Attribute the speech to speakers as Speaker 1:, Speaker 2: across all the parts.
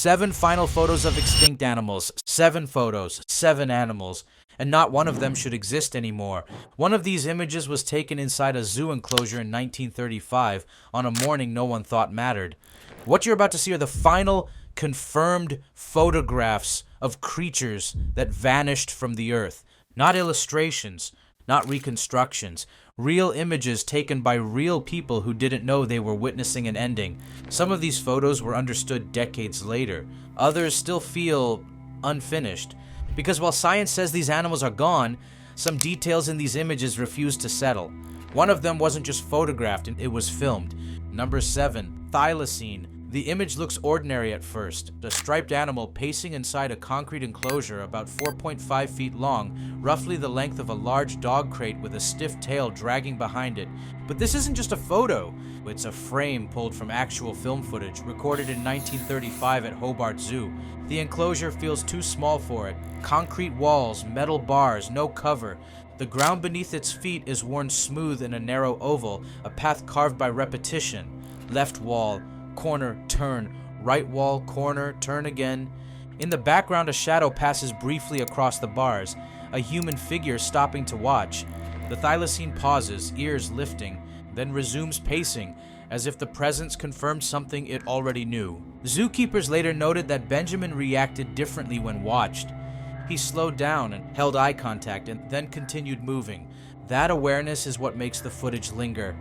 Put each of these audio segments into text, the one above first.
Speaker 1: 7 final photos of extinct animals. 7 photos, 7 animals. And not one of them should exist anymore. One of these images was taken inside a zoo enclosure in 1935 on a morning no one thought mattered. What you're about to see are the final confirmed photographs of creatures that vanished from the earth. Not illustrations, not reconstructions. Real images taken by real people who didn't know they were witnessing an ending. Some of these photos were understood decades later. Others still feel unfinished. Because while science says these animals are gone, some details in these images refuse to settle. One of them wasn't just photographed, it was filmed. Number 7, Thylacine. The image looks ordinary at first. A striped animal pacing inside a concrete enclosure about 4.5 feet long, roughly the length of a large dog crate with a stiff tail dragging behind it. But this isn't just a photo. It's a frame pulled from actual film footage, recorded in 1935 at Hobart Zoo. The enclosure feels too small for it. Concrete walls, metal bars, no cover. The ground beneath its feet is worn smooth in a narrow oval, a path carved by repetition. Left wall, corner, turn, right wall, corner, turn again. In the background, a shadow passes briefly across the bars, a human figure stopping to watch. The thylacine pauses, ears lifting, then resumes pacing, as if the presence confirmed something it already knew. Zookeepers later noted that Benjamin reacted differently when watched. He slowed down and held eye contact and then continued moving. That awareness is what makes the footage linger.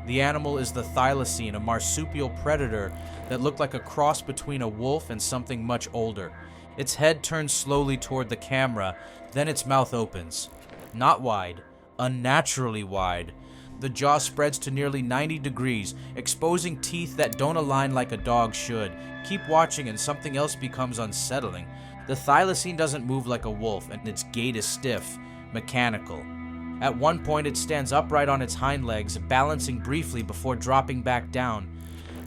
Speaker 1: The animal is the thylacine, a marsupial predator that looked like a cross between a wolf and something much older. Its head turns slowly toward the camera, then its mouth opens. Not wide, unnaturally wide. The jaw spreads to nearly 90 degrees, exposing teeth that don't align like a dog should. Keep watching and something else becomes unsettling. The thylacine doesn't move like a wolf, and its gait is stiff, mechanical. At one point, it stands upright on its hind legs, balancing briefly before dropping back down.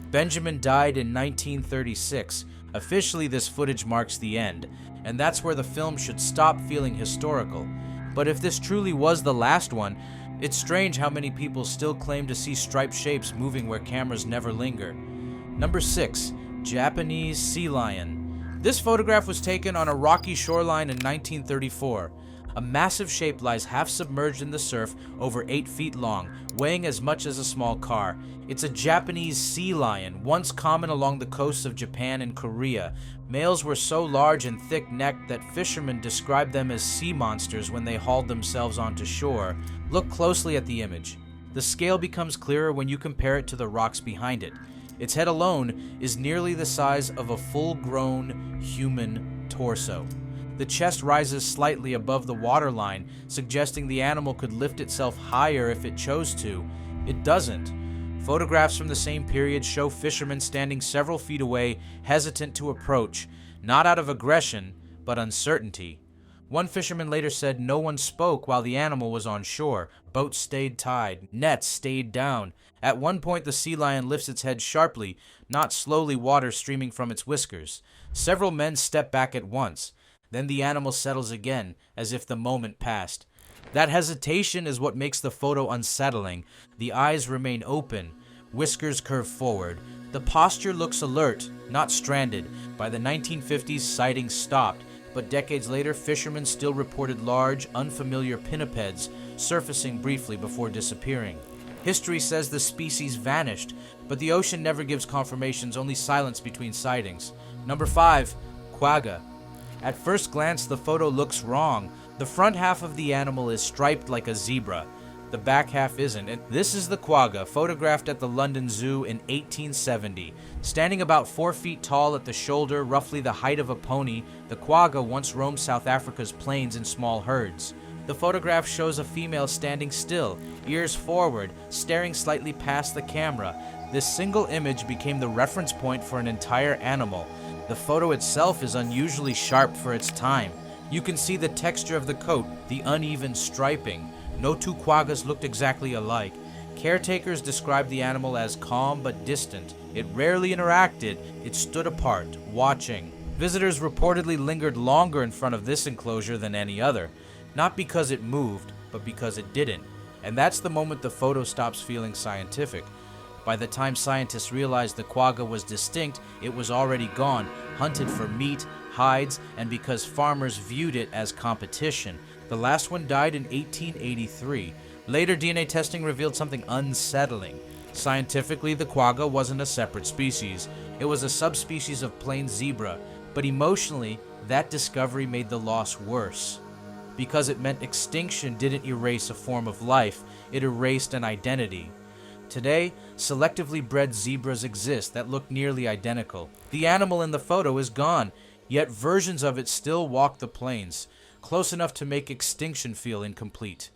Speaker 1: Benjamin died in 1936. Officially, this footage marks the end, and that's where the film should stop feeling historical. But if this truly was the last one, it's strange how many people still claim to see striped shapes moving where cameras never linger. Number 6, Japanese sea lion. This photograph was taken on a rocky shoreline in 1934. A massive shape lies half submerged in the surf, over 8 feet long, weighing as much as a small car. It's a Japanese sea lion, once common along the coasts of Japan and Korea. Males were so large and thick-necked that fishermen described them as sea monsters when they hauled themselves onto shore. Look closely at the image. The scale becomes clearer when you compare it to the rocks behind it. Its head alone is nearly the size of a full-grown human torso. The chest rises slightly above the waterline, suggesting the animal could lift itself higher if it chose to. It doesn't. Photographs from the same period show fishermen standing several feet away, hesitant to approach, not out of aggression, but uncertainty. One fisherman later said no one spoke while the animal was on shore. Boats stayed tied, nets stayed down. At one point, the sea lion lifts its head sharply, not slowly, water streaming from its whiskers. Several men step back at once. Then the animal settles again, as if the moment passed. That hesitation is what makes the photo unsettling. The eyes remain open, whiskers curve forward. The posture looks alert, not stranded. By the 1950s, sightings stopped, but decades later, fishermen still reported large, unfamiliar pinnipeds surfacing briefly before disappearing. History says the species vanished, but the ocean never gives confirmations, only silence between sightings. Number 5, Quagga. At first glance, the photo looks wrong. The front half of the animal is striped like a zebra. The back half isn't, and this is the quagga, photographed at the London Zoo in 1870. Standing about 4 feet tall at the shoulder, roughly the height of a pony, the quagga once roamed South Africa's plains in small herds. The photograph shows a female standing still, ears forward, staring slightly past the camera. This single image became the reference point for an entire animal. The photo itself is unusually sharp for its time. You can see the texture of the coat, the uneven striping. No two quaggas looked exactly alike. Caretakers described the animal as calm but distant. It rarely interacted, it stood apart, watching. Visitors reportedly lingered longer in front of this enclosure than any other. Not because it moved, but because it didn't. And that's the moment the photo stops feeling scientific. By the time scientists realized the quagga was distinct, it was already gone, hunted for meat, hides, and because farmers viewed it as competition. The last one died in 1883. Later DNA testing revealed something unsettling. Scientifically, the quagga wasn't a separate species. It was a subspecies of plain zebra, but emotionally, that discovery made the loss worse. Because it meant extinction didn't erase a form of life, it erased an identity. Today, selectively bred zebras exist that look nearly identical. The animal in the photo is gone, yet versions of it still walk the plains, close enough to make extinction feel incomplete.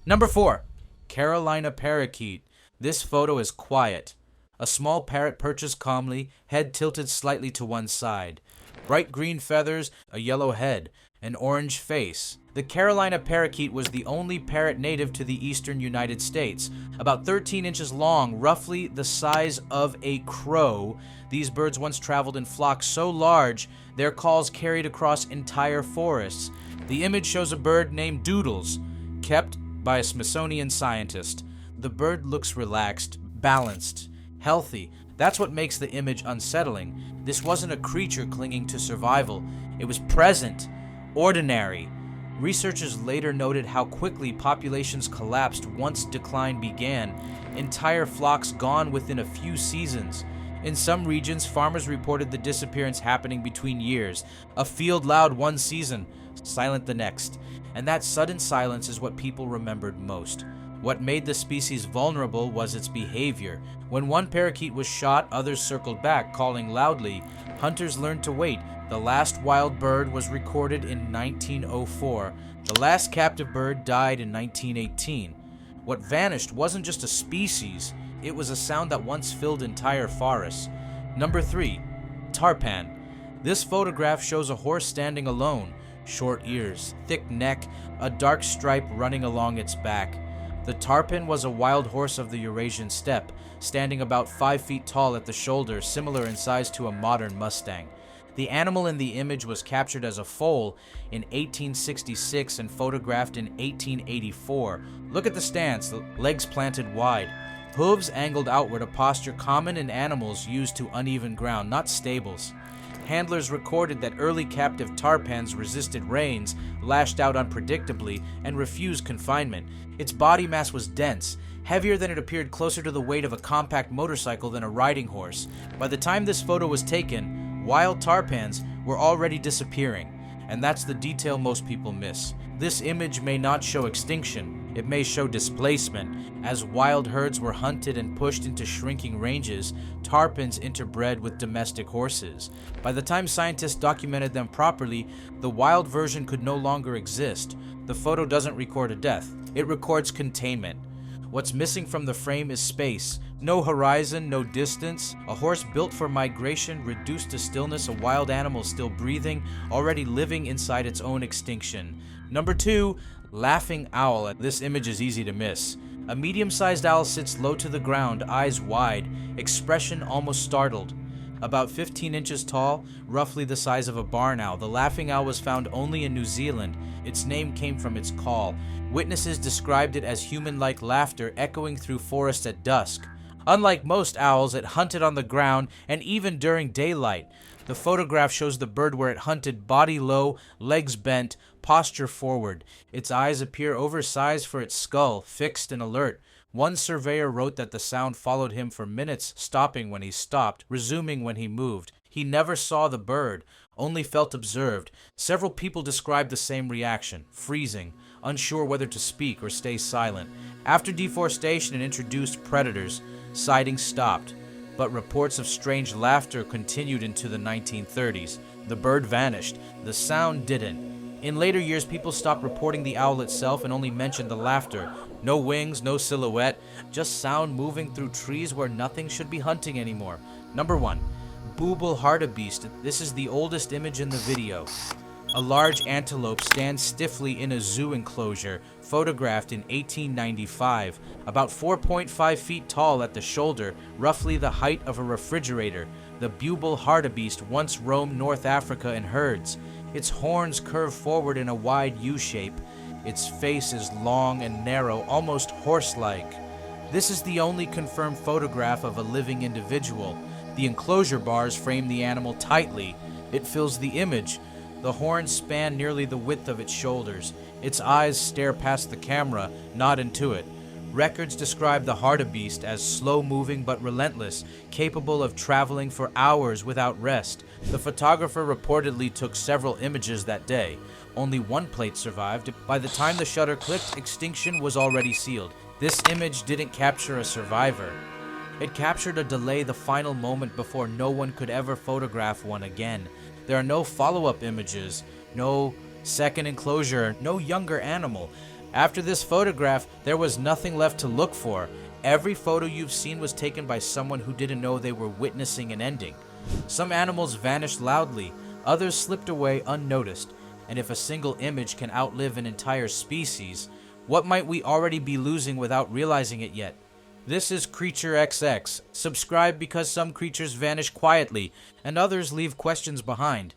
Speaker 1: Number 4. Carolina parakeet. This photo is quiet. A small parrot perches calmly, head tilted slightly to one side. Bright green feathers, a yellow head, an orange face. The Carolina parakeet was the only parrot native to the eastern United States. About 13 inches long, roughly the size of a crow, these birds once traveled in flocks so large their calls carried across entire forests. The image shows a bird named Doodles, kept by a Smithsonian scientist. The bird looks relaxed, balanced, healthy. That's what makes the image unsettling. This wasn't a creature clinging to survival. It was present, ordinary. Researchers later noted how quickly populations collapsed once decline began, entire flocks gone within a few seasons. In some regions, farmers reported the disappearance happening between years. A field loud one season, silent the next. And that sudden silence is what people remembered most. What made the species vulnerable was its behavior. When one parakeet was shot, others circled back, calling loudly. Hunters learned to wait. The last wild bird was recorded in 1904. The last captive bird died in 1918. What vanished wasn't just a species, it was a sound that once filled entire forests. Number 3. Tarpan. This photograph shows a horse standing alone. Short ears, thick neck, a dark stripe running along its back. The tarpan was a wild horse of the Eurasian steppe, standing about 5 feet tall at the shoulder, similar in size to a modern Mustang. The animal in the image was captured as a foal in 1866 and photographed in 1884. Look at the stance, the legs planted wide, hooves angled outward, a posture common in animals used to uneven ground, not stables. Handlers recorded that early captive tarpans resisted rains, lashed out unpredictably, and refused confinement. Its body mass was dense, heavier than it appeared, closer to the weight of a compact motorcycle than a riding horse. By the time this photo was taken, wild tarpans were already disappearing, and that's the detail most people miss. This image may not show extinction, it may show displacement. As wild herds were hunted and pushed into shrinking ranges, tarpans interbred with domestic horses. By the time scientists documented them properly, the wild version could no longer exist. The photo doesn't record a death, it records containment. What's missing from the frame is space. No horizon, no distance. A horse built for migration, reduced to stillness, a wild animal still breathing, already living inside its own extinction. Number 2, laughing owl. This image is easy to miss. A medium-sized owl sits low to the ground, eyes wide, expression almost startled. About 15 inches tall, roughly the size of a barn owl, the laughing owl was found only in New Zealand. Its name came from its call. Witnesses described it as human-like laughter echoing through forests at dusk. Unlike most owls, it hunted on the ground and even during daylight. The photograph shows the bird where it hunted, body low, legs bent, posture forward. Its eyes appear oversized for its skull, fixed and alert. One surveyor wrote that the sound followed him for minutes, stopping when he stopped, resuming when he moved. He never saw the bird, only felt observed. Several people described the same reaction, freezing, unsure whether to speak or stay silent. After deforestation and introduced predators, sightings stopped, but reports of strange laughter continued into the 1930s. The bird vanished, the sound didn't. In later years, people stopped reporting the owl itself and only mentioned the laughter. No wings, no silhouette, just sound moving through trees where nothing should be hunting anymore. Number 1, Buba Hartebeest. This is the oldest image in the video. A large antelope stands stiffly in a zoo enclosure, photographed in 1895, about 4.5 feet tall at the shoulder, roughly the height of a refrigerator. The Buba Hartebeest once roamed North Africa in herds. Its horns curve forward in a wide U shape. Its face is long and narrow, almost horse-like. This is the only confirmed photograph of a living individual. The enclosure bars frame the animal tightly. It fills the image. The horns span nearly the width of its shoulders. Its eyes stare past the camera, not into it. Records describe the hartebeest as slow-moving but relentless, capable of traveling for hours without rest. The photographer reportedly took several images that day. Only one plate survived. By the time the shutter clicked, extinction was already sealed. This image didn't capture a survivor. It captured a delay, the final moment before no one could ever photograph one again. There are no follow-up images, no second enclosure, no younger animal. After this photograph, there was nothing left to look for. Every photo you've seen was taken by someone who didn't know they were witnessing an ending. Some animals vanished loudly, others slipped away unnoticed. And if a single image can outlive an entire species, what might we already be losing without realizing it yet? This is CreatureXX. Subscribe because some creatures vanish quietly and others leave questions behind.